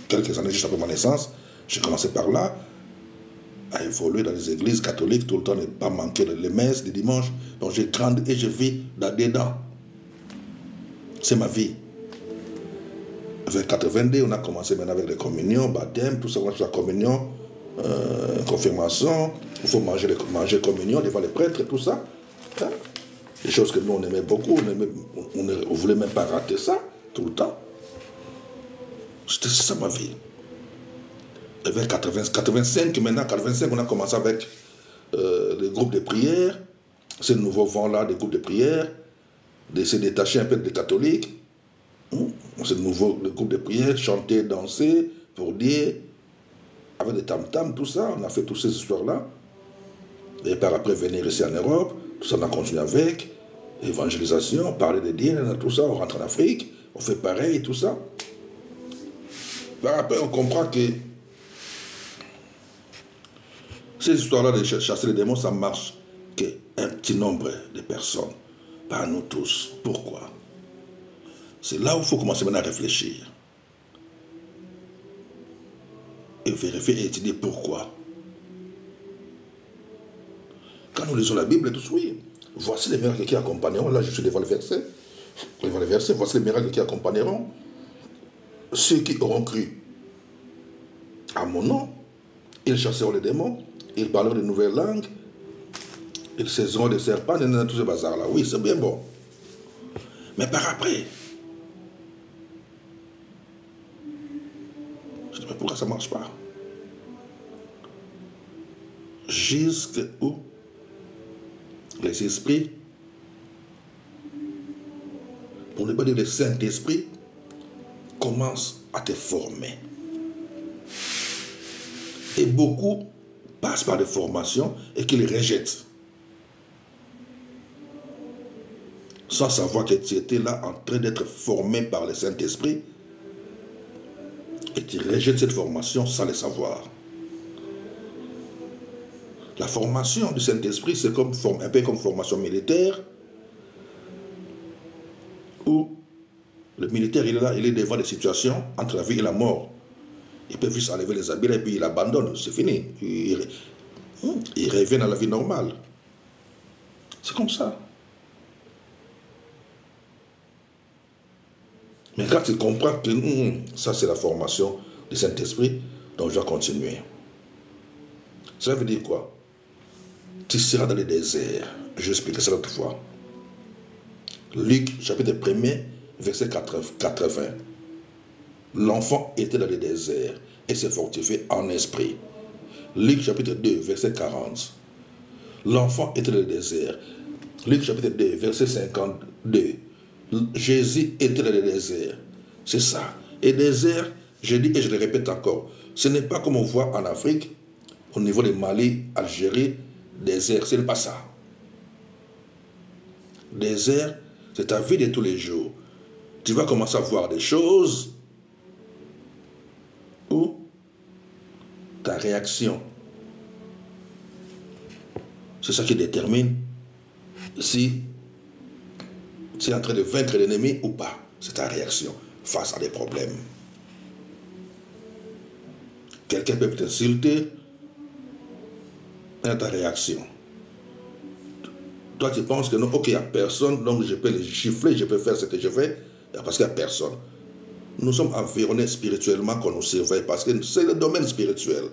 quelques années juste après ma naissance, j'ai commencé par là, à évoluer dans les églises catholiques, tout le temps, ne pas manquer les messes, les dimanches. Donc j'ai grandi et je vis là-dedans. C'est ma vie. Vers 82, on a commencé maintenant avec les communions, baptême, tout ça, on a fait la communion, confirmation, il faut manger communion devant les prêtres, tout ça. Hein? Des choses que nous, on aimait beaucoup, on ne voulait même pas rater ça, tout le temps. C'était ça ma vie. Et vers 85, maintenant, 85, on a commencé avec les groupes de prière, ce nouveau vent-là des groupes de prière, de se détacher un peu des catholiques. Ce nouveau groupe de prière, chanter, danser, pour dire, avec des tam-tams, tout ça, on a fait toutes ces histoires-là. Et par après, venir ici en Europe, tout ça, on a continué avec, évangélisation, parler de Dieu, tout ça, on rentre en Afrique, on fait pareil, tout ça. Par après, on comprend que ces histoires-là de chasser les démons, ça marche qu'un petit nombre de personnes, pas nous tous. Pourquoi? C'est là où il faut commencer maintenant à réfléchir. Et vérifier et étudier pourquoi. Quand nous lisons la Bible, tous oui. Voici les miracles qui accompagneront. Là, je suis devant le verset. Devant le verset, voici les miracles qui accompagneront ceux qui auront cru à mon nom. Ils chasseront les démons. Ils parleront de nouvelles langues. Ils saisiront des serpents. Et tout ce bazar-là. Oui, c'est bien bon. Mais par après, je dis, mais pourquoi ça ne marche pas? Jusqu'où les esprits, pour ne pas dire le Saint-Esprit, commencent à te former. Et beaucoup passent par des formations et qu'ils rejettent. Sans savoir que tu étais là en train d'être formé par le Saint-Esprit. Et tu rejettes cette formation sans le savoir. La formation du Saint-Esprit, c'est comme, un peu comme formation militaire, où le militaire, il est là, il est devant des situations entre la vie et la mort. Il peut juste enlever les habits et puis il abandonne, c'est fini. Il revient à la vie normale. C'est comme ça. Mais quand tu comprends que ça c'est la formation du Saint-Esprit, donc je dois continuer. Ça veut dire quoi? Tu seras dans le désert. Je vais expliquer ça l'autre fois. Luc, chapitre 1er, verset 80. L'enfant était dans le désert et s'est fortifié en esprit. Luc, chapitre 2, verset 40. L'enfant était dans le désert. Luc, chapitre 2, verset 52. Jésus était dans le désert. C'est ça. Et désert, je dis et je le répète encore, ce n'est pas comme on voit en Afrique, au niveau de Mali, Algérie, désert, ce n'est pas ça. Désert, c'est ta vie de tous les jours. Tu vas commencer à voir des choses où ta réaction, c'est ça qui détermine si tu es en train de vaincre l'ennemi ou pas. C'est ta réaction face à des problèmes. Quelqu'un peut t'insulter, et ta réaction. Toi, tu penses que non, ok, il n'y a personne, donc je peux les gifler, je peux faire ce que je fais, parce qu'il n'y a personne. Nous sommes environnés spirituellement qu'on nous surveille, parce que c'est le domaine spirituel.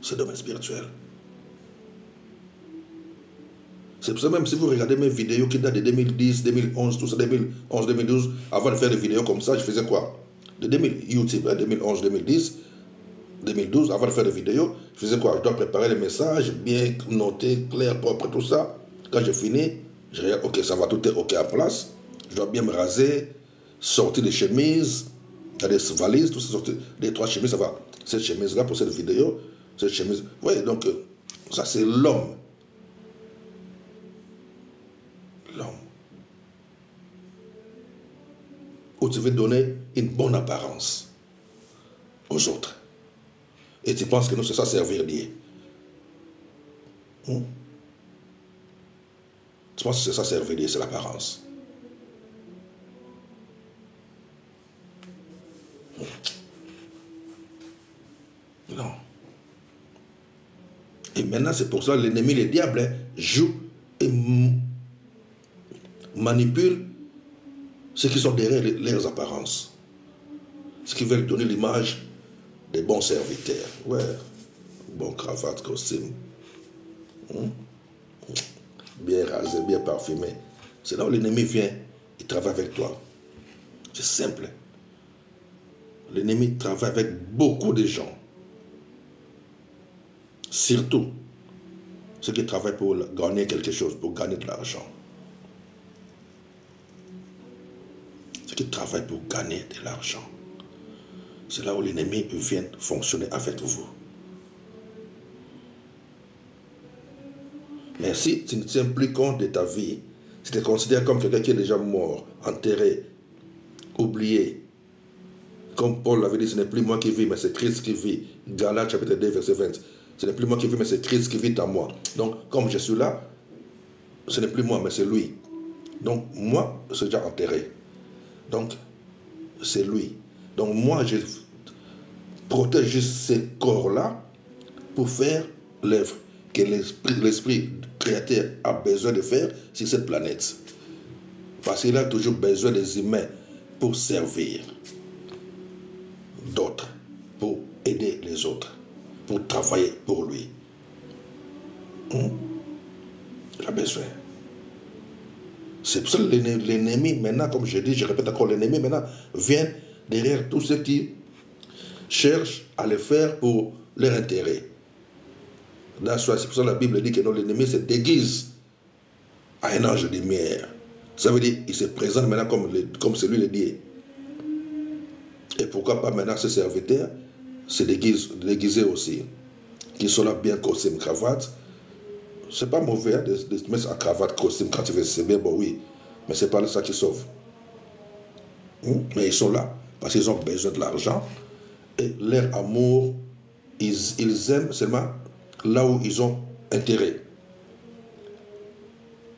C'est le domaine spirituel. C'est pour ça même si vous regardez mes vidéos qui datent de 2010, 2011, tout ça, 2011, 2012, avant de faire des vidéos comme ça, je faisais quoi? De 2000, YouTube, 2011, 2010, 2012, avant de faire des vidéos, je faisais quoi? Je dois préparer les messages, bien noter, clair, propre, tout ça. Quand je finis, je regarde, ok, ça va, tout est ok en place. Je dois bien me raser, sortir des chemises, des valises, tout ça, sortir des 3 chemises, ça va. Cette chemise-là pour cette vidéo, cette chemise. Vous voyez, donc, ça c'est l'homme. L'homme. Où tu veux donner une bonne apparence aux autres. Et tu penses que nous, c'est ça servir Dieu. Tu penses que c'est ça servir Dieu, c'est l'apparence. Et maintenant, c'est pour ça que l'ennemi, le diable, hein, joue et manipule ceux qui sont derrière leurs apparences. Ce qui veulent donner l'image des bons serviteurs. Ouais, bon cravate, costume. Bien rasé, bien parfumé. C'est là où l'ennemi vient, il travaille avec toi. C'est simple. L'ennemi travaille avec beaucoup de gens. Surtout ceux qui travaillent pour gagner quelque chose, pour gagner de l'argent. Ceux qui travaillent pour gagner de l'argent. C'est là où l'ennemi vient fonctionner avec vous. Mais si tu ne tiens plus compte de ta vie, si tu te considères comme quelqu'un qui est déjà mort, enterré, oublié, comme Paul l'avait dit, ce n'est plus moi qui vis, mais c'est Christ qui vit. Galates chapitre 2, verset 20. Ce n'est plus moi qui vis, mais c'est Christ qui vit en moi. Donc, comme je suis là, ce n'est plus moi, mais c'est lui. Donc, moi, c'est déjà enterré. Donc, c'est lui. Donc, moi, je protège ce corps-là pour faire l'œuvre que l'esprit créateur a besoin de faire sur cette planète. Parce qu'il a toujours besoin des humains pour servir d'autres, pour aider les autres, pour travailler pour lui. Il a besoin. C'est pour ça que l'ennemi, maintenant, comme je dis, je répète encore, l'ennemi maintenant vient derrière tous ceux qui cherchent à le faire pour leur intérêt. C'est pour ça que la Bible dit que l'ennemi se déguise à un ange de lumière. Ça veut dire qu'il se présente maintenant comme celui le dit. Et pourquoi pas maintenant ces serviteurs se déguiser aussi. Qui sont là bien costume, cravate. C'est pas mauvais de mettre en cravate, costume quand tu veux, c'est bien, bon oui. Mais c'est pas ça qui sauve. Mais ils sont là parce qu'ils ont besoin de l'argent. Et leur amour, ils aiment seulement là où ils ont intérêt.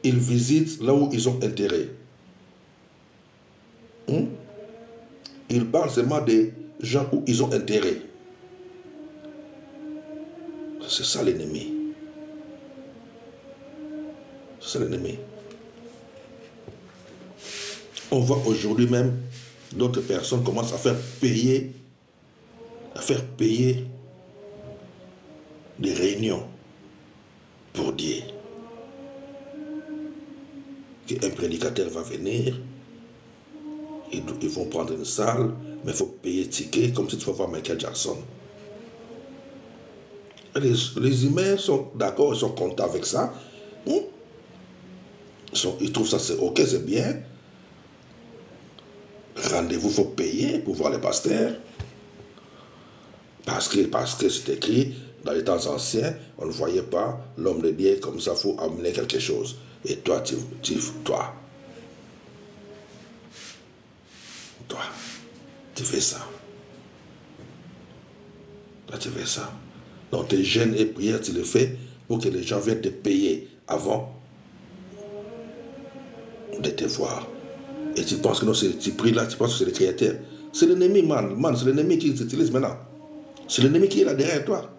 Ils visitent là où ils ont intérêt. Ils parlent seulement des gens où ils ont intérêt. C'est ça l'ennemi. C'est ça l'ennemi. On voit aujourd'hui même d'autres personnes commencent à faire payer des réunions pour Dieu. Qu'un prédicateur va venir, ils vont prendre une salle, mais il faut payer ticket comme si tu vas voir Michael Jackson. Les humains sont d'accord, ils sont contents avec ça. Ils trouvent ça, c'est ok, c'est bien. Rendez-vous, il faut payer pour voir les pasteurs. Parce que c'est écrit, dans les temps anciens, on ne voyait pas l'homme de Dieu comme ça, il faut amener quelque chose. Et toi, toi, tu fais ça. Toi, tu fais ça. Donc, tes jeûnes et prières, tu le fais pour que les gens viennent te payer avant de te voir. Et tu penses que non, tu pries là, tu penses que c'est le créateur. C'est l'ennemi, man, c'est l'ennemi qui t'utilise maintenant. C'est l'ennemi qui est là derrière toi.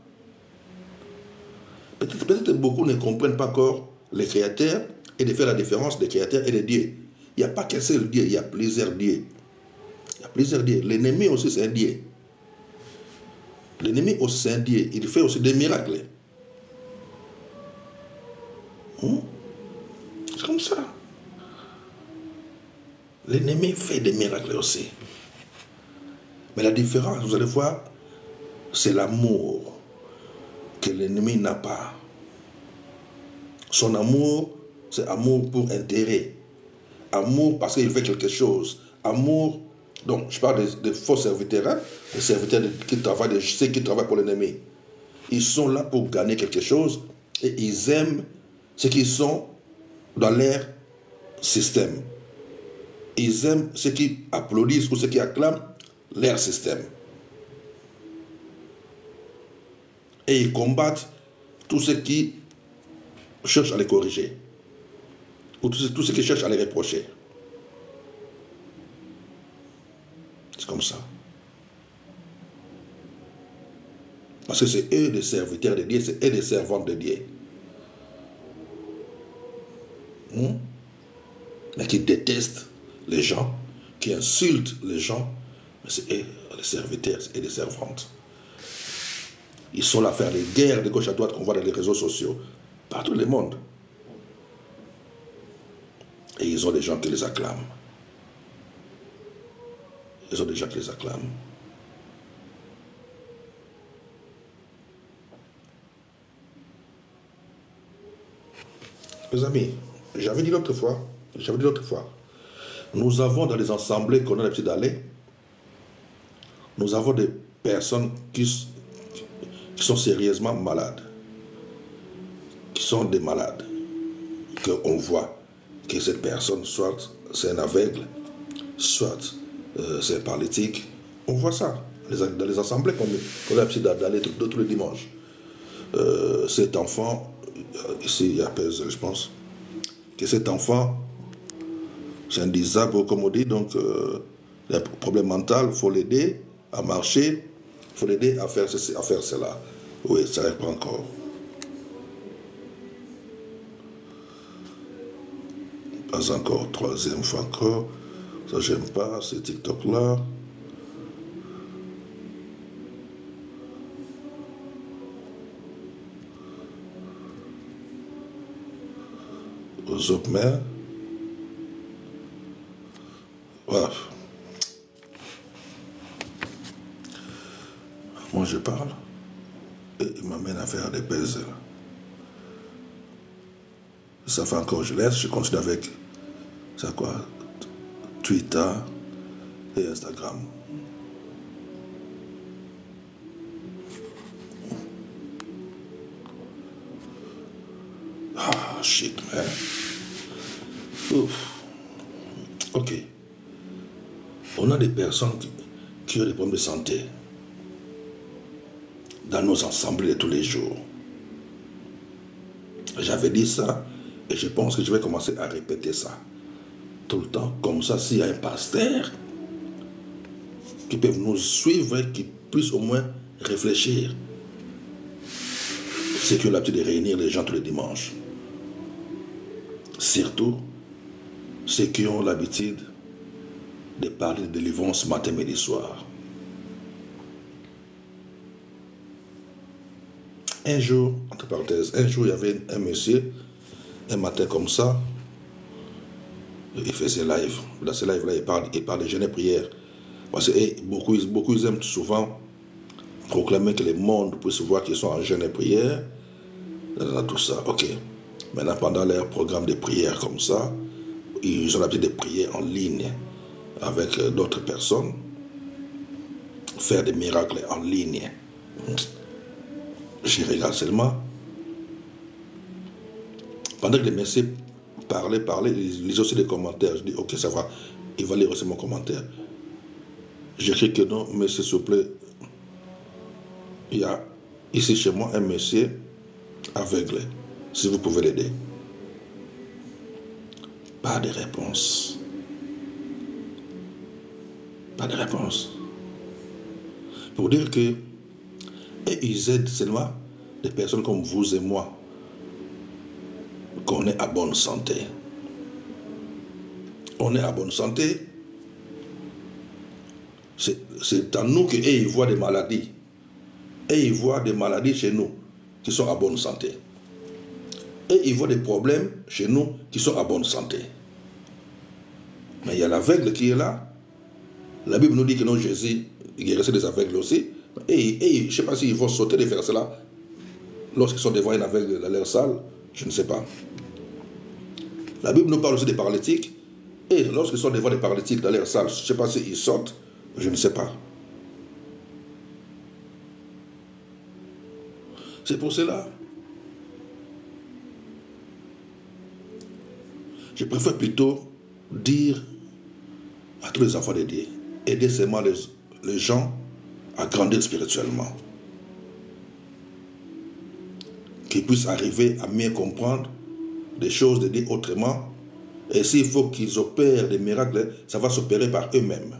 Peut-être beaucoup ne comprennent pas encore les créateurs et de faire la différence des créateurs et des dieux. Il n'y a pas qu'un seul Dieu, il y a plusieurs dieux. Il y a plusieurs dieux. L'ennemi aussi, c'est un Dieu. L'ennemi aussi, c'est un Dieu. Il fait aussi des miracles. C'est comme ça. L'ennemi fait des miracles aussi. Mais la différence, vous allez voir, c'est l'amour que l'ennemi n'a pas. Son amour, c'est amour pour intérêt. Amour parce qu'il fait quelque chose. Amour, donc je parle des faux serviteurs, hein, des serviteurs qui travaillent pour l'ennemi. Ils sont là pour gagner quelque chose et ils aiment ceux qui sont dans leur système. Ils aiment ceux qui applaudissent ou ceux qui acclament leur système. Et ils combattent tous ceux qui cherchent à les corriger. Ou tous ceux qui cherchent à les reprocher. C'est comme ça. Parce que c'est eux les serviteurs de Dieu, c'est eux les servantes de Dieu. Mais qui détestent les gens, qui insultent les gens, mais c'est eux les serviteurs, c'est eux les servantes. Ils sont là à faire les guerres de gauche à droite qu'on voit dans les réseaux sociaux, partout dans le monde. Et ils ont des gens qui les acclament. Ils ont des gens qui les acclament. Mes amis, j'avais dit l'autre fois, nous avons dans les assemblées qu'on a l'habitude d'aller, nous avons des personnes qui sont sérieusement malades, qui sont des malades, qu'on voit que cette personne, soit c'est un aveugle, soit c'est un paralytique. On voit ça dans les assemblées qu'on a l'habitude d'aller tous les dimanches. Cet enfant, ici il y a Pesel, je pense, que cet enfant, c'est un disable, comme on dit, donc il a un problème mental, il faut l'aider à marcher, il faut l'aider à faire ceci, à faire cela. Oui, ça n'arrive pas encore. Pas encore, troisième fois encore. Ça, j'aime pas, ces TikTok-là. Aux autres mères. Voilà. Moi, je parle. Et il m'amène à faire des puzzles. Ça fait encore, je laisse, je continue avec, c'est quoi, Twitter et Instagram. Ah, shit, man. Ouf. Ok. On a des personnes qui ont des problèmes de santé dans nos assemblées de tous les jours. J'avais dit ça et je pense que je vais commencer à répéter ça tout le temps. Comme ça, s'il y a un pasteur qui peut nous suivre, qui puisse au moins réfléchir. C'est qui ont l'habitude de réunir les gens tous les dimanches. Surtout ceux qui ont l'habitude de parler de délivrance matin, midi, soir. Un jour, entre parenthèses, il y avait un monsieur, un matin comme ça, il fait ses lives. Dans ses lives-là, il parle de jeûne et prière. Parce que beaucoup ils aiment souvent proclamer que le monde puisse voir qu'ils sont en jeûne et prière. Dans tout ça, ok. Maintenant, pendant leur programme de prière comme ça, ils ont l'habitude de prier en ligne avec d'autres personnes, faire des miracles en ligne. Je regarde seulement. Pendant que les messieurs parlaient, ils lisaient aussi des commentaires. Je dis, ok, ça va, il va lire aussi mon commentaire. J'écris que non, monsieur, s'il vous plaît, il y a ici chez moi un monsieur aveugle, si vous pouvez l'aider. Pas de réponse. Pas de réponse. Pour dire que, et ils aident seulement des personnes comme vous et moi, qu'on est à bonne santé. On est à bonne santé. C'est en nous qu'eux, ils voient des maladies. Et ils voient des maladies chez nous qui sont à bonne santé. Et ils voient des problèmes chez nous qui sont à bonne santé. Mais il y a l'aveugle qui est là. La Bible nous dit que non, Jésus guérissait des aveugles aussi. Et je ne sais pas s'ils vont sauter des versets-là lorsqu'ils sont devant un aveugle dans leur salle. Je ne sais pas. La Bible nous parle aussi des paralytiques. Et lorsqu'ils sont devant des paralytiques dans leur salle, je ne sais pas s'ils sautent. Je ne sais pas. C'est pour cela. Je préfère plutôt dire à tous les enfants de Dieu, aider seulement les gens à grandir spirituellement. Qu'ils puissent arriver à mieux comprendre des choses de Dieu autrement. Et s'il faut qu'ils opèrent des miracles, ça va s'opérer par eux-mêmes.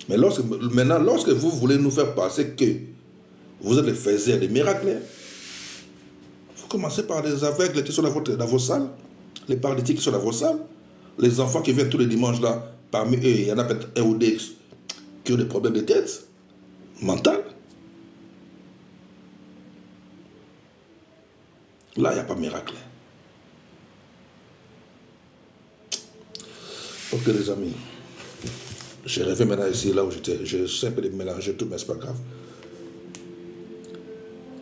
Mais maintenant, lorsque vous voulez nous faire passer que vous êtes les faiseurs des miracles, vous commencez par les aveugles qui sont dans vos salles, les paralytiques qui sont dans vos salles, les enfants qui viennent tous les dimanches là, parmi eux, il y en a peut-être un ou deux qui ont des problèmes de tête mentale. Là, il n'y a pas de miracle. Ok les amis, je reviens maintenant ici, là où j'étais. Je sais un peu de mélanger tout, mais ce n'est pas grave.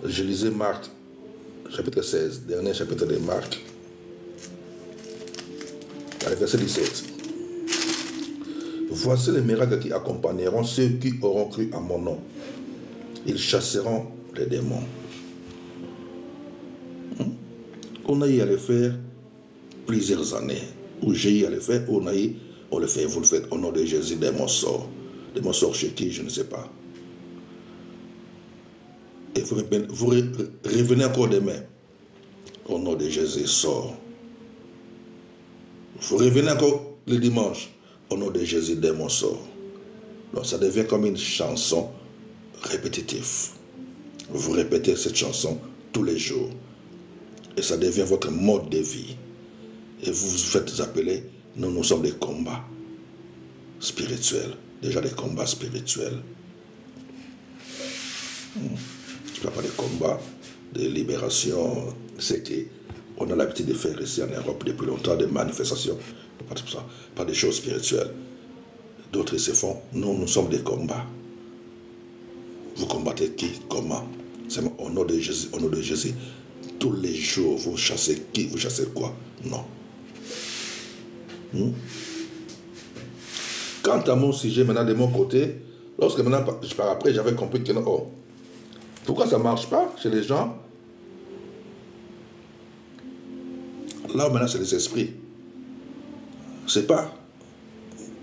Je lisais Marc, chapitre 16, dernier chapitre de Marc, à verset 17. Voici les miracles qui accompagneront ceux qui auront cru à mon nom. Ils chasseront les démons. On a eu à le faire plusieurs années. Où j'ai eu à le faire, on le fait, vous le faites au nom de Jésus, démons sortent. Démons sortent chez qui, je ne sais pas. Et vous revenez encore demain. Au nom de Jésus, sort. Vous revenez encore le dimanche. Au nom de Jésus, démons sortent. Donc ça devient comme une chanson répétitive. Vous répétez cette chanson tous les jours. Et ça devient votre mode de vie. Et vous vous faites appeler, nous sommes des combats spirituels. Déjà des combats spirituels. Je ne parle pas des combats de libération. C'est qu'on a l'habitude de faire ici en Europe depuis longtemps, des manifestations. Pas des choses spirituelles. D'autres se font. Nous sommes des combats. Vous combattez qui? Comment? C'est au nom de Jésus. Au nom de Jésus. Tous les jours, vous chassez qui? Vous chassez quoi? Non. Quant à mon sujet, maintenant, de mon côté, lorsque maintenant, par après, j'avais compris que non, oh, pourquoi ça ne marche pas chez les gens? Là, maintenant, c'est les esprits. Ce n'est pas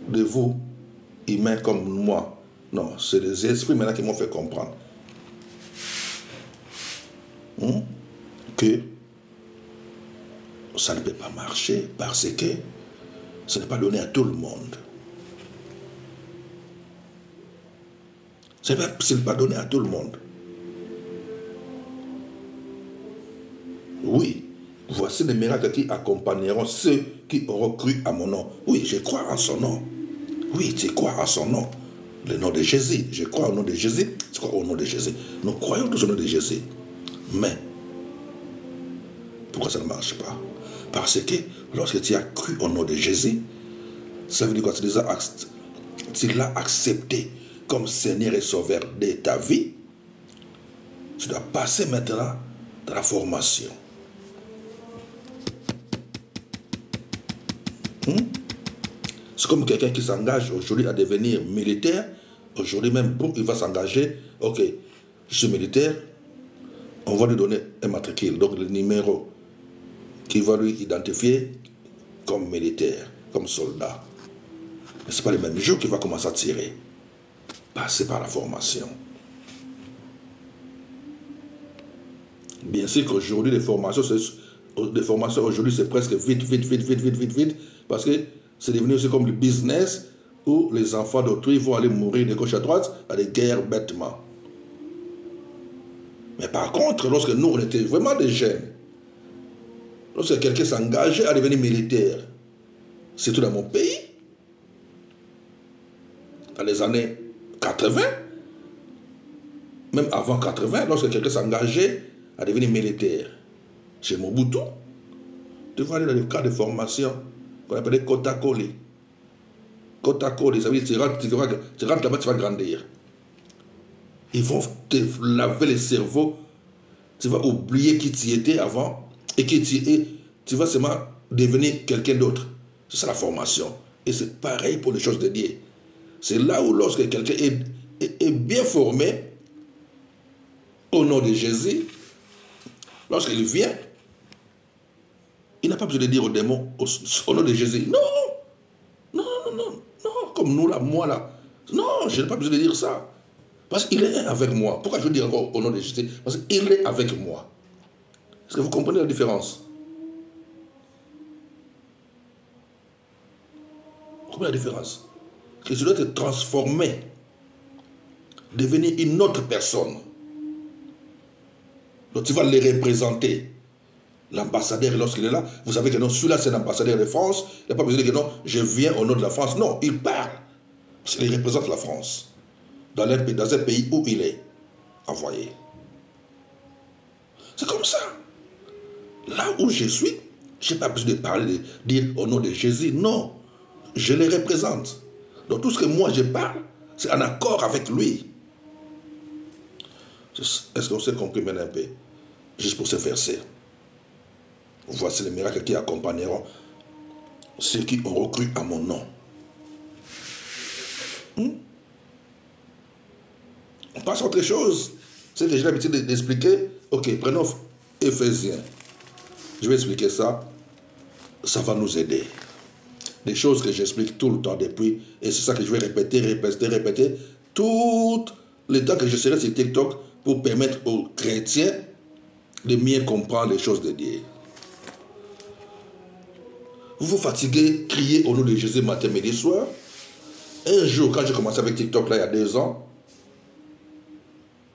de vous, humains comme moi. Non, c'est les esprits maintenant qui m'ont fait comprendre que ça ne peut pas marcher parce que ce n'est pas donné à tout le monde. Ce n'est pas donné à tout le monde. Oui, voici les miracles qui accompagneront ceux qui auront cru à mon nom. Oui, je crois en son nom. Oui, tu crois en son nom. Le nom de Jésus. Je crois au nom de Jésus. Tu crois au nom de Jésus. Nous croyons tous au nom de Jésus. Mais, pourquoi ça ne marche pas? Parce que lorsque tu as cru au nom de Jésus, ça veut dire quoi? Tu l'as accepté comme Seigneur et Sauveur de ta vie. Tu dois passer maintenant dans la formation. C'est comme quelqu'un qui s'engage aujourd'hui à devenir militaire. Aujourd'hui même, il va s'engager. Ok, je suis militaire. On va lui donner un matricule, donc le numéro qui va lui identifier comme militaire, comme soldat. Mais ce n'est pas le même jour qu'il va commencer à tirer. Passer par la formation. Bien sûr qu'aujourd'hui, les formations aujourd'hui, c'est presque vite, parce que c'est devenu aussi comme le business où les enfants d'autrui vont aller mourir de gauche à droite à des guerres bêtement. Mais par contre, lorsque nous, on était vraiment des jeunes, lorsque quelqu'un s'engageait à devenir militaire, surtout dans mon pays, dans les années 80, même avant 80, lorsque quelqu'un s'engageait à devenir militaire, chez Mobutu, tu vas aller dans le cadre de formation qu'on appelait Kotakoli. Kotakoli, ça veut dire que tu rentres là-bas, tu vas grandir. Ils vont te laver le cerveau. Tu vas oublier qui tu étais avant et qui tu es. Tu vas seulement devenir quelqu'un d'autre. C'est ça la formation. Et c'est pareil pour les choses de Dieu. C'est là où lorsque quelqu'un est bien formé, au nom de Jésus, lorsqu'il vient, il n'a pas besoin de dire aux démons, au nom de Jésus. Non, comme nous là, moi là. Non, je n'ai pas besoin de dire ça. Parce qu'il est avec moi. Pourquoi je veux dire encore au nom de Jésus? Parce qu'il est avec moi. Est-ce que vous comprenez la différence? Vous comprenez la différence? que tu dois te transformer, devenir une autre personne. Donc tu vas les représenter. L'ambassadeur, lorsqu'il est là, vous savez que non, celui-là c'est l'ambassadeur de France, il n'a pas besoin de dire que non, je viens au nom de la France. Non, il parle. Parce qu'il représente la France. Dans un pays où il est envoyé. C'est comme ça. Là où je suis, je n'ai pas besoin de parler, de dire au nom de Jésus. Non, je les représente. Donc tout ce que moi je parle, c'est en accord avec lui. Est-ce qu'on s'est compris maintenant un peu? Juste pour ce verset. Voici les miracles qui accompagneront ceux qui ont recru à mon nom. On passe à autre chose. C'est que j'ai l'habitude d'expliquer. Ok, prenons Éphésiens. Je vais expliquer ça. Ça va nous aider. Des choses que j'explique tout le temps depuis. Et c'est ça que je vais répéter. Tout le temps que je serai sur TikTok pour permettre aux chrétiens de mieux comprendre les choses de Dieu. Vous vous fatiguez, criez au nom de Jésus matin, midi, soir. Un jour, quand j'ai commencé avec TikTok, là, il y a 2 ans,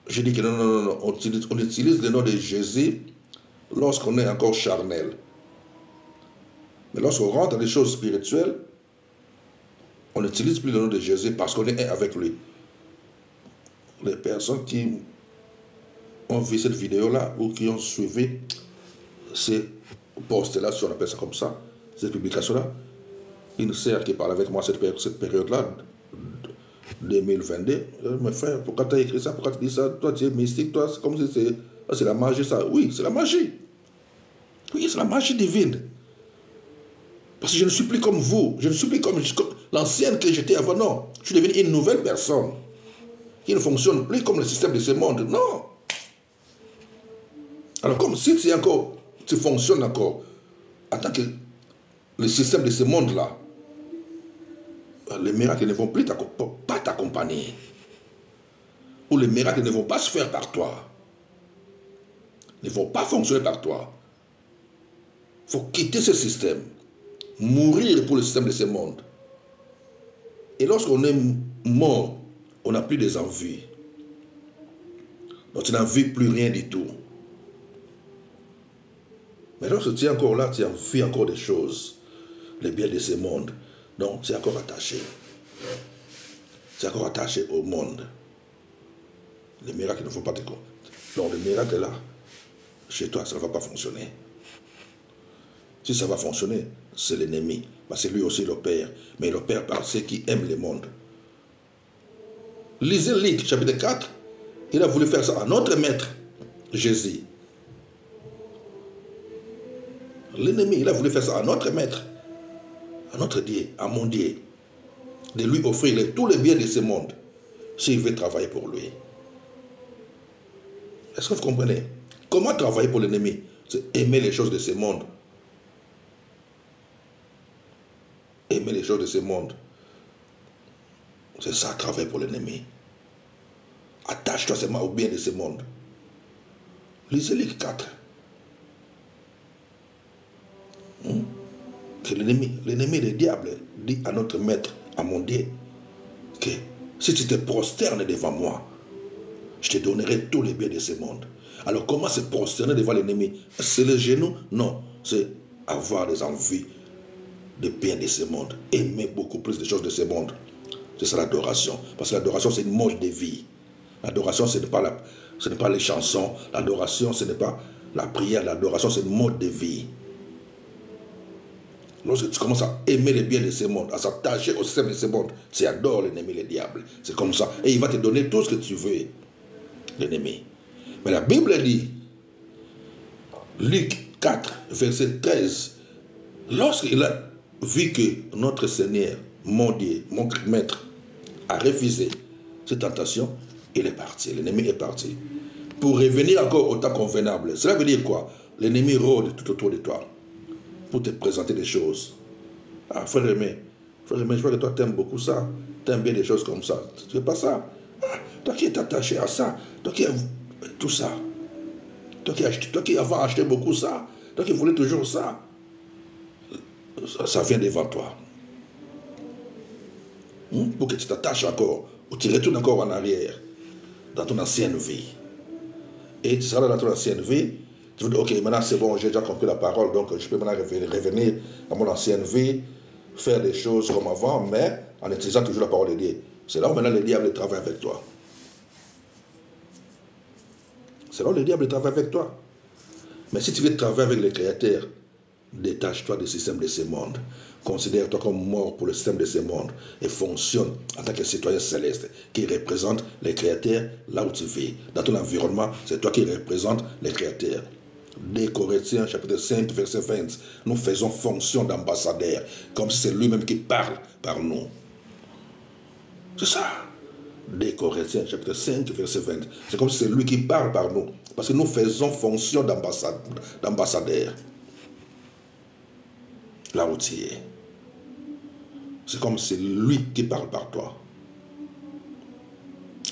j'ai dit que non, on utilise le nom de Jésus lorsqu'on est encore charnel. Mais lorsqu'on rentre dans les choses spirituelles, on n'utilise plus le nom de Jésus parce qu'on est un avec lui. Les personnes qui ont vu cette vidéo-là ou qui ont suivi ces posts-là, si on appelle ça comme ça, cette publication-là, une sœur qui parle avec moi cette période-là, 2022, mes frères, pourquoi tu as écrit ça, pourquoi tu dis ça, toi tu es mystique, toi c'est comme si c'est la magie ça. Oui, c'est la magie. Oui, c'est la magie divine. Parce que je ne suis plus comme vous, je ne suis plus comme l'ancienne que j'étais avant, non. Je suis devenu une nouvelle personne qui ne fonctionne plus comme le système de ce monde, non. Alors comme si tu fonctionnes encore en tant que le système de ce monde-là, les miracles ne vont plus pas t'accompagner. Ou les miracles ne vont pas se faire par toi. Ne vont pas fonctionner par toi. Il faut quitter ce système. Mourir pour le système de ce monde. Et lorsqu'on est mort, on n'a plus des envies. Donc tu n'envies plus rien du tout. Mais lorsque tu es encore là, tu envies encore des choses. Les biens de ce monde. Donc tu es encore attaché. Tu es encore attaché au monde. Les miracles ne font pas te compte. Donc les miracles là, chez toi, ça ne va pas fonctionner. Si ça va fonctionner, c'est l'ennemi. Parce que lui aussi il opère. Mais il opère par ceux qui aiment le monde. Lisez Luc, chapitre 4. Il a voulu faire ça à notre maître, Jésus. L'ennemi, il a voulu faire ça à notre maître, à notre Dieu, à mon Dieu. De lui offrir tous les biens de ce monde, s'il veut travailler pour lui. Est-ce que vous comprenez? Comment travailler pour l'ennemi? C'est aimer les choses de ce monde. Aimer les choses de ce monde. C'est ça, travailler pour l'ennemi. Attache-toi seulement au bien de ce monde. Lisez Luc 4. Que l'ennemi, le diable, dit à notre maître, à mon Dieu, que si tu te prosternes devant moi, je te donnerai tous les biens de ce monde. Alors comment se prosterner devant l'ennemi? C'est le genou? Non, c'est avoir des envies de biens de ce monde. Aimer beaucoup plus de choses de ce monde. C'est ça l'adoration. Parce que l'adoration, c'est une mode de vie. L'adoration, ce n'est pas les chansons. L'adoration, ce n'est pas la prière. L'adoration, c'est une mode de vie. Lorsque tu commences à aimer les biens de ce monde, à s'attacher au système de ce monde, tu adores l'ennemi, le diable. C'est comme ça. Et il va te donner tout ce que tu veux, l'ennemi. Mais la Bible dit, Luc 4, verset 13, lorsqu'il a vu que notre Seigneur, mon Dieu, mon maître, a refusé cette tentation, il est parti. L'ennemi est parti. Pour revenir encore au temps convenable. Cela veut dire quoi? L'ennemi rôde tout autour de toi pour te présenter des choses. Ah, frère aimé, je vois que toi t'aimes beaucoup ça. T'aimes bien des choses comme ça. Tu ne fais pas ça. Ah, toi qui es attaché à ça. Toi qui tout ça. Toi qui avant acheté beaucoup ça. Toi qui voulais toujours ça. Ça vient devant toi. Pour que tu t'attaches encore, ou tu retournes encore en arrière, dans ton ancienne vie. Et tu seras dans ton ancienne vie, tu vas dire, ok, maintenant c'est bon, j'ai déjà compris la parole, donc je peux maintenant revenir à mon ancienne vie, faire des choses comme avant, mais en utilisant toujours la parole de Dieu. C'est là où maintenant le diable travaille avec toi. C'est là où le diable travaille avec toi. Mais si tu veux travailler avec le Créateur, détache-toi du système de ce monde. Considère-toi comme mort pour le système de ce monde et fonctionne en tant que citoyen céleste qui représente les créateurs là où tu vis. Dans ton environnement, c'est toi qui représentes les créateurs. 2 Corinthiens chapitre 5 verset 20, nous faisons fonction d'ambassadeur, comme si c'est lui-même qui parle par nous. C'est ça. 2 Corinthiens chapitre 5 verset 20, c'est comme si c'est lui qui parle par nous, parce que nous faisons fonction d'ambassadeur. Là où tu es. C'est comme si c'est lui qui parle par toi.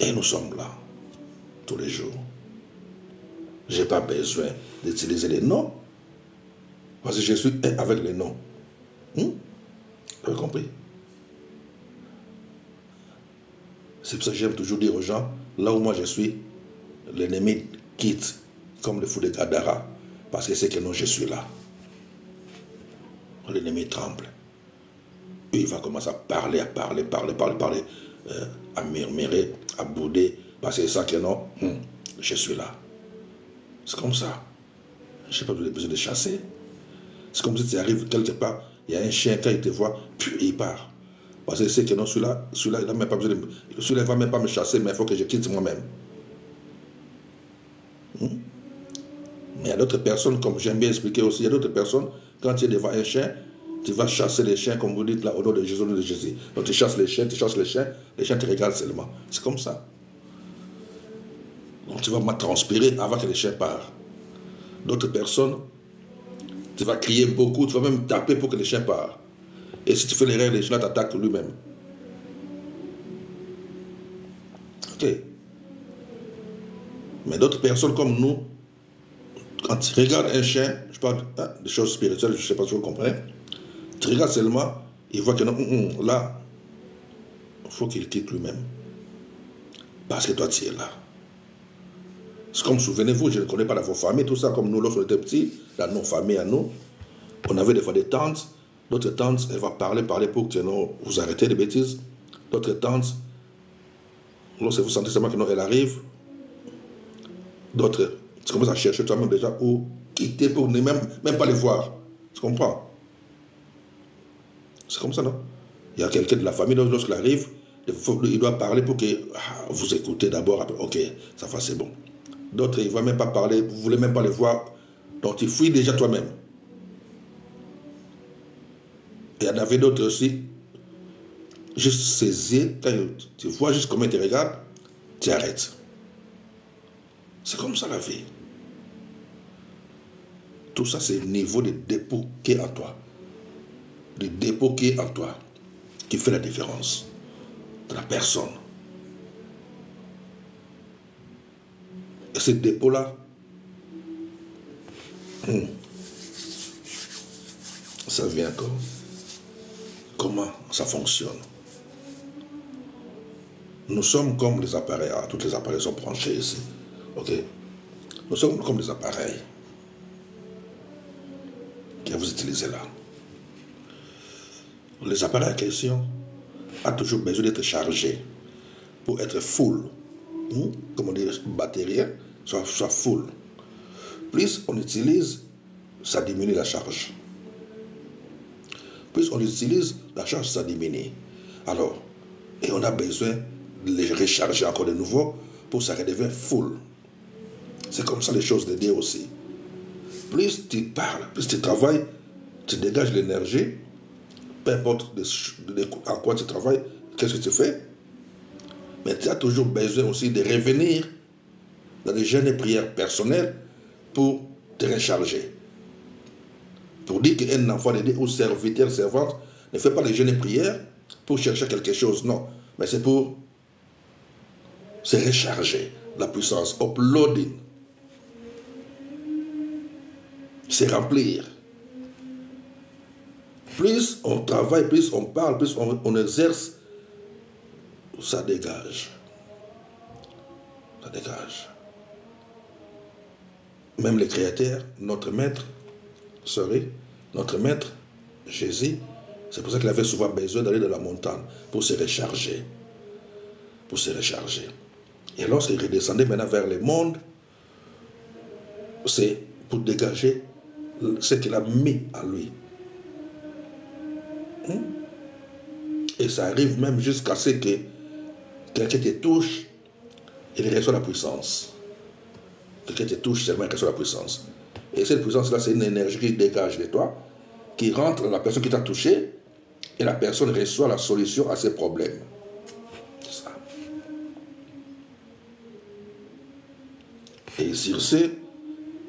Et nous sommes là, tous les jours. Je n'ai pas besoin d'utiliser les noms, parce que je suis un avec les noms. Vous avez compris? C'est pour ça que j'aime toujours dire aux gens, là où moi je suis, l'ennemi quitte, comme le fou de Gadara, parce que c'est que non, je suis là. L'ennemi tremble. Et il va commencer à parler, à murmurer, à bouder, parce que c'est ça que non, je suis là. C'est comme ça. Je n'ai pas besoin de chasser. C'est comme si tu arrives quelque part, il y a un chien, quand il te voit, puis il part. Parce que c'est que non, celui-là, il n'a même pas besoin de... Celui-là ne va même pas me chasser, mais il faut que je quitte moi-même. Mais il y a d'autres personnes, comme j'aime bien expliquer aussi, il y a d'autres personnes, quand tu es devant un chien, tu vas chasser les chiens, comme vous dites là, au nom de Jésus, au nom de Jésus. Donc tu chasses les chiens te regardent seulement. C'est comme ça. Donc tu vas transpirer avant que les chiens partent. D'autres personnes, tu vas crier beaucoup, tu vas même taper pour que les chiens partent. Et si tu fais l'erreur, les chiens t'attaquent lui-même. Ok. Mais d'autres personnes comme nous, quand tu regardes un chien, je parle des choses spirituelles, je ne sais pas si vous comprenez, tu regardes seulement, il voit que non, là, il faut qu'il quitte lui-même. Parce que toi, tu es là. C'est comme, souvenez-vous, je ne connais pas dans vos familles, tout ça, comme nous, lorsqu'on était petits, dans nos familles à nous, on avait des fois des tantes. D'autres tantes, elle va parler pour que non, vous arrêtez les bêtises. D'autres tantes, lorsque vous sentez seulement que non, elle arrive, d'autres, tu commences à chercher toi-même déjà où quitter pour ne même pas les voir. Tu comprends? C'est comme ça, non? Il y a quelqu'un de la famille, lorsqu'il arrive, il doit parler pour que vous écoutez d'abord, après, ok, ça va, c'est bon. D'autres, il ne va même pas parler, vous ne voulez même pas les voir, donc tu fuis déjà toi-même. Et il y en avait d'autres aussi, juste saisir, quand tu vois juste comment ils te regardent, tu arrêtes. C'est comme ça la vie. Tout ça, c'est le niveau de dépôt qui est en toi. Le dépôt qui est en toi, qui fait la différence de la personne. Et ce dépôt-là, ça vient comme comment ça fonctionne. Nous sommes comme les appareils. Tous les appareils sont branchés ici. Ok? Nous sommes comme les appareils que vous utilisez là. Les appareils en question ont toujours besoin d'être chargés pour être full. Comme on dit, batterie, soit full. Plus on utilise, ça diminue la charge. Plus on utilise, la charge, ça diminue. Alors, et on a besoin de les recharger encore de nouveau pour que ça redevienne full. C'est comme ça les choses de Dieu aussi. Plus tu parles, plus tu travailles, tu dégages l'énergie, peu importe en quoi tu travailles, qu'est-ce que tu fais. Mais tu as toujours besoin aussi de revenir dans des jeûnes et prières personnelles pour te recharger. Pour dire qu'un enfant de Dieu ou serviteur, servante, ne fait pas les jeûnes et prières pour chercher quelque chose, non. Mais c'est pour se recharger la puissance, uploading, se remplir. Plus on travaille, plus on parle, plus on exerce ça dégage. Ça dégage. Même les créateurs, notre maître, notre maître, Jésus, c'est pour ça qu'il avait souvent besoin d'aller dans la montagne pour se recharger. Pour se recharger. Et lorsqu'il redescendait maintenant vers le monde, c'est pour dégager ce qu'il a mis à lui. Et ça arrive même jusqu'à ce que quelqu'un te touche et il reçoit la puissance. Quelqu'un te touche seulement, il reçoit la puissance. Et cette puissance-là, c'est une énergie qui dégage de toi, qui rentre dans la personne qui t'a touché, et la personne reçoit la solution à ses problèmes. C'est ça. Et sur ce,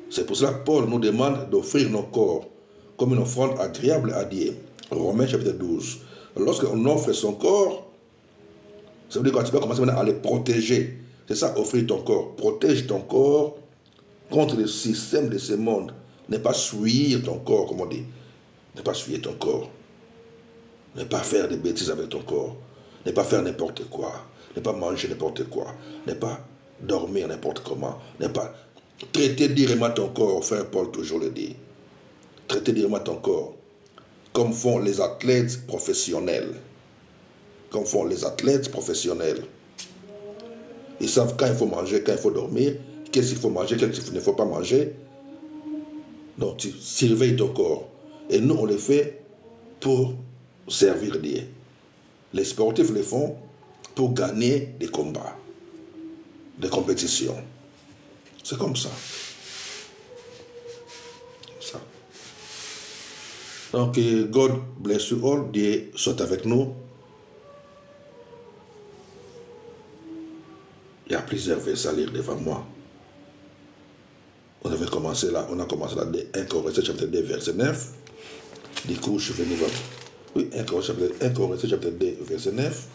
c'est pour cela que Paul nous demande d'offrir nos corps comme une offrande agréable à Dieu. Romains chapitre 12. Lorsqu'on offre son corps, ça veut dire que tu vas commencer maintenant à le protéger. C'est ça, offrir ton corps. Protège ton corps contre le système de ce monde. Ne pas souiller ton corps, comme on dit. Ne pas souiller ton corps. Ne pas faire des bêtises avec ton corps. Ne pas faire n'importe quoi. Ne pas manger n'importe quoi. Ne pas dormir n'importe comment. Ne pas traiter directement ton corps, frère Paul toujours le dit. Traiter directement ton corps. Comme font les athlètes professionnels. Comme font les athlètes professionnels. Ils savent quand il faut manger, quand il faut dormir, qu'est-ce qu'il faut manger, qu'est-ce qu'il ne faut pas manger. Donc tu surveilles ton corps. Et nous, on le fait pour servir Dieu. Les sportifs le font pour gagner des combats, des compétitions. C'est comme ça. Donc, God bless you all. Dieu soit avec nous. Il y a plusieurs versets à lire devant moi. On a commencé là de 1 Corinthiens chapitre 2, verset 9. Du coup, je vais nous voir. Oui, 1 Corinthiens chapitre 2, verset 9.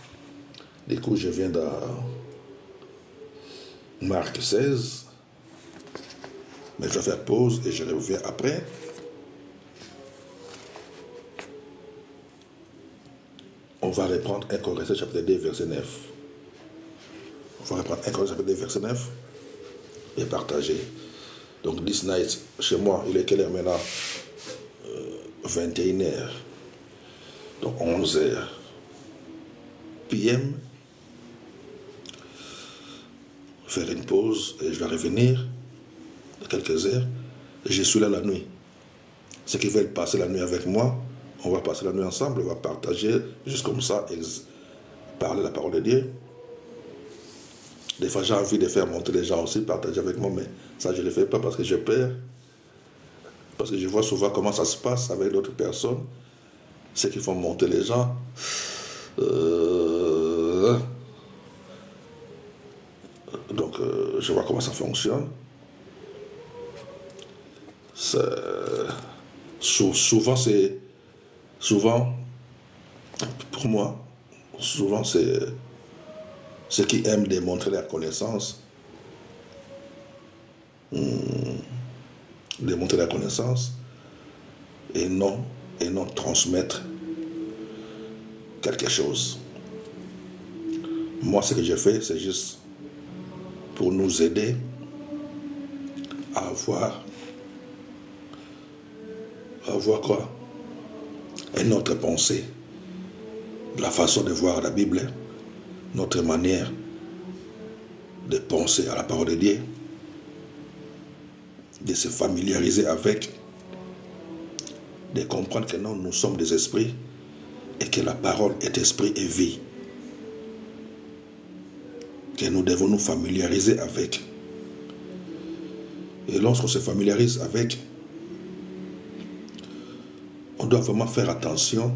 Du coup, je viens dans Marc 16. Mais je vais faire pause et je reviens après. On va reprendre 1 Corinthiens chapitre 2, verset 9. On va reprendre 1 Corinthiens chapitre 2, verset 9 et partager. Donc, this night, chez moi, il est quelle heure maintenant? 21h. Donc, 11h. PM. Faire une pause et je vais revenir dans quelques heures. Je suis là la nuit. Ceux qui veulent passer la nuit avec moi, on va passer la nuit ensemble, on va partager juste comme ça, parler la parole de Dieu. Des fois, j'ai envie de faire monter les gens aussi, partager avec moi, mais ça, je ne le fais pas parce que j'ai peur. Parce que je vois souvent comment ça se passe avec d'autres personnes. Ceux qui font monter les gens. Donc, je vois comment ça fonctionne. Souvent, pour moi, souvent, c'est ceux qui aiment démontrer leur connaissance. Démontrer la connaissance et non transmettre quelque chose. Moi, ce que j'ai fait, c'est juste pour nous aider à avoir quoi? Une autre pensée, la façon de voir la Bible, notre manière de penser à la parole de Dieu, de se familiariser avec, de comprendre que nous sommes des esprits et que la parole est esprit et vie. Que nous devons nous familiariser avec. Et lorsqu'on se familiarise avec, on doit vraiment faire attention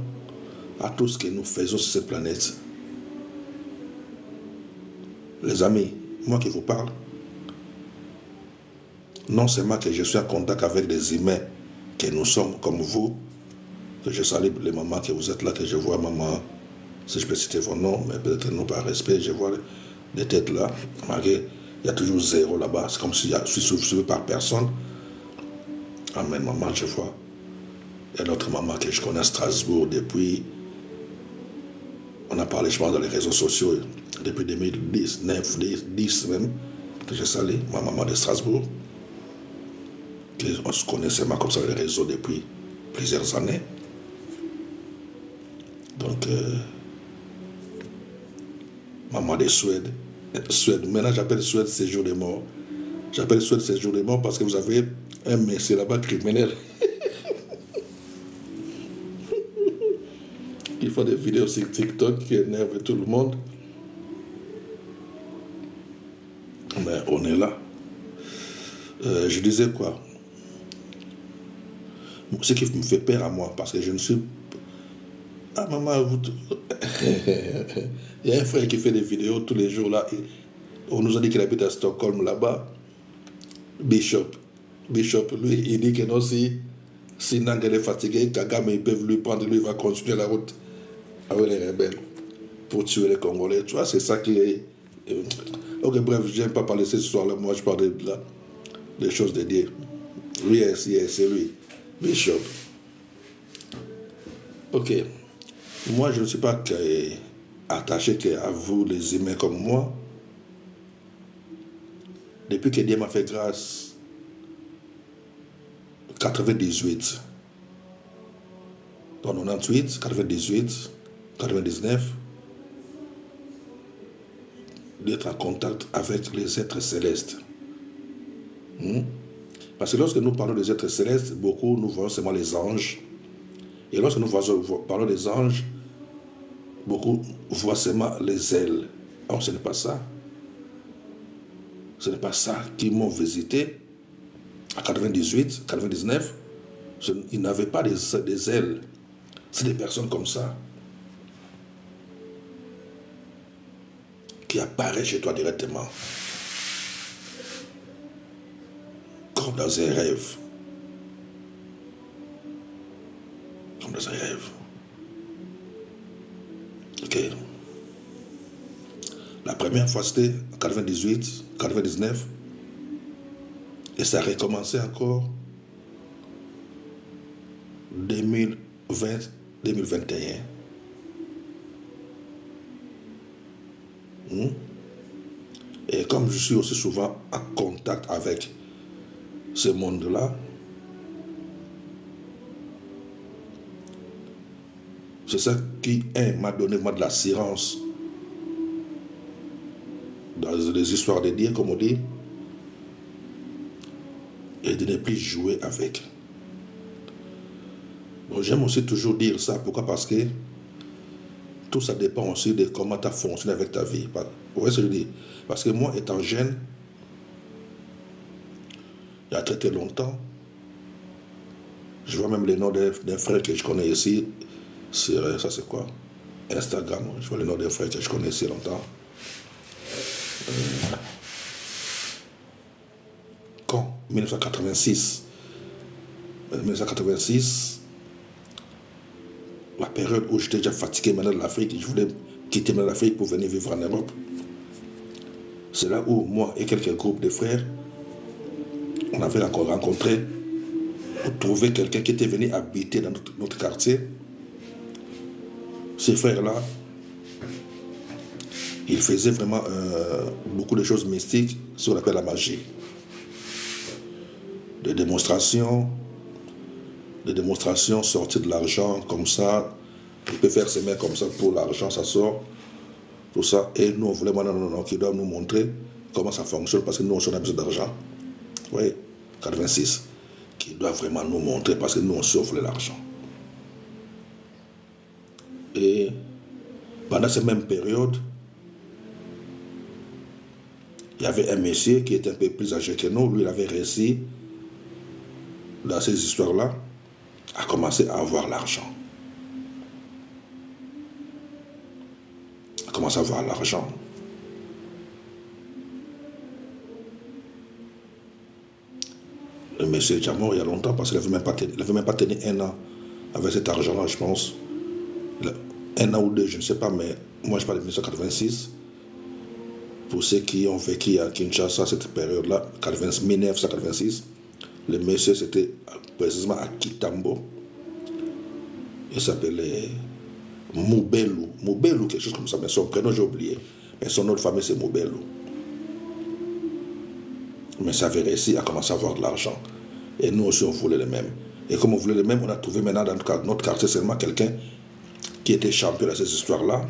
à tout ce que nous faisons sur cette planète. Les amis, moi qui vous parle, non seulement que je suis en contact avec des humains que nous sommes comme vous, que je salue les mamans que vous êtes là, que je vois maman, si je peux citer vos noms, mais peut-être non par respect, je vois des têtes là, malgré il y a toujours zéro là-bas, c'est comme si je suis suivi par personne. Amen, maman, je vois. Il y a d'autres mamans que je connais à Strasbourg depuis On a parlé, je pense, dans les réseaux sociaux depuis 2010, 10 même, que j'ai salé, ma maman de Strasbourg. On se connaissait comme ça dans les réseaux depuis plusieurs années. Donc, maman de Suède. Maintenant, j'appelle Suède séjour des morts. J'appelle Suède séjour des morts parce que vous avez un monsieur là-bas criminel. Il faut des vidéos sur TikTok qui énervent tout le monde. Mais on est là. Je disais quoi? Ce qui me fait peur à moi, parce que je ne suis... Ah maman, vous... Il y a un frère qui fait des vidéos tous les jours là. On nous a dit qu'il habite à Stockholm là-bas. Bishop, lui, il dit que non, si Nangel est fatigué, Kagame, ils peuvent lui prendre, lui, il va continuer la route avec les rebelles pour tuer les Congolais. Tu vois, c'est ça qui est... Ok, bref, je n'aime pas parler ce soir-là. Moi, je parle des choses de Dieu. Lui, c'est lui. Bishop. Ok. Moi, je ne suis pas attaché à vous, les humains comme moi. Depuis que Dieu m'a fait grâce, 98, dans 98, 98, 99, d'être en contact avec les êtres célestes. Parce que lorsque nous parlons des êtres célestes, beaucoup nous voyons seulement les anges. Et lorsque nous parlons des anges, beaucoup voient seulement les ailes. Or, ce n'est pas ça. Ce n'est pas ça qui m'ont visité à 98, 99. Ils n'avaient pas des ailes. C'est des personnes comme ça qui apparaissent chez toi directement. Comme dans un rêve. Comme dans un rêve. Ok. La première fois, c'était en 98, 99. Et ça a recommencé encore 2020, 2021. Et comme je suis aussi souvent en contact avec ce monde-là, c'est ça qui m'a donné de l'assurance dans les histoires de Dieu, comme on dit, et de ne plus jouer avec. Bon, j'aime aussi toujours dire ça. Pourquoi? Parce que tout ça dépend aussi de comment tu as fonctionné avec ta vie. Vous voyez ce que je dis? Parce que moi, étant jeune, il y a très très longtemps, je vois même les noms d'un frère que je connais ici, sur, ça c'est quoi? Instagram, je vois les noms d'un frère que je connais ici longtemps. Quand 1986. 1986, la période où j'étais déjà fatigué maintenant de l'Afrique, je voulais quitter l'Afrique pour venir vivre en Europe. C'est là où moi et quelques groupes de frères, on avait encore rencontré pour trouver quelqu'un qui était venu habiter dans notre quartier. Ces frères-là, ils faisaient vraiment beaucoup de choses mystiques, ce qu'on appelle la magie. Des démonstrations sortir de l'argent comme ça. Il peut faire ses mains comme ça pour l'argent, ça sort. Tout ça. Et nous, on voulait maintenant qu'ils doivent nous montrer comment ça fonctionne parce que nous, on a besoin d'argent. Oui, 86. Qui doivent vraiment nous montrer parce que nous, on sauve l'argent. Et pendant cette même période, il y avait un monsieur qui était un peu plus âgé que nous. Lui, il avait réussi, dans ces histoires-là, à commencer à avoir l'argent. À commencer à avoir l'argent. Le monsieur est déjà mort il y a longtemps parce qu'il n'avait même pas tenu un an avec cet argent-là, je pense. Un an ou deux, je ne sais pas, mais moi je parle de 1986. Pour ceux qui ont vécu à Kinshasa à cette période-là, 1986, le monsieur c'était précisément à Kitambo. Il s'appelait Moubelou, quelque chose comme ça, mais son prénom j'ai oublié. Mais son nom de famille c'est Moubelou. Mais ça avait réussi à commencer à avoir de l'argent. Et nous aussi on voulait le même. Et comme on voulait le même, on a trouvé maintenant dans notre quartier seulement quelqu'un qui était champion de ces histoires-là.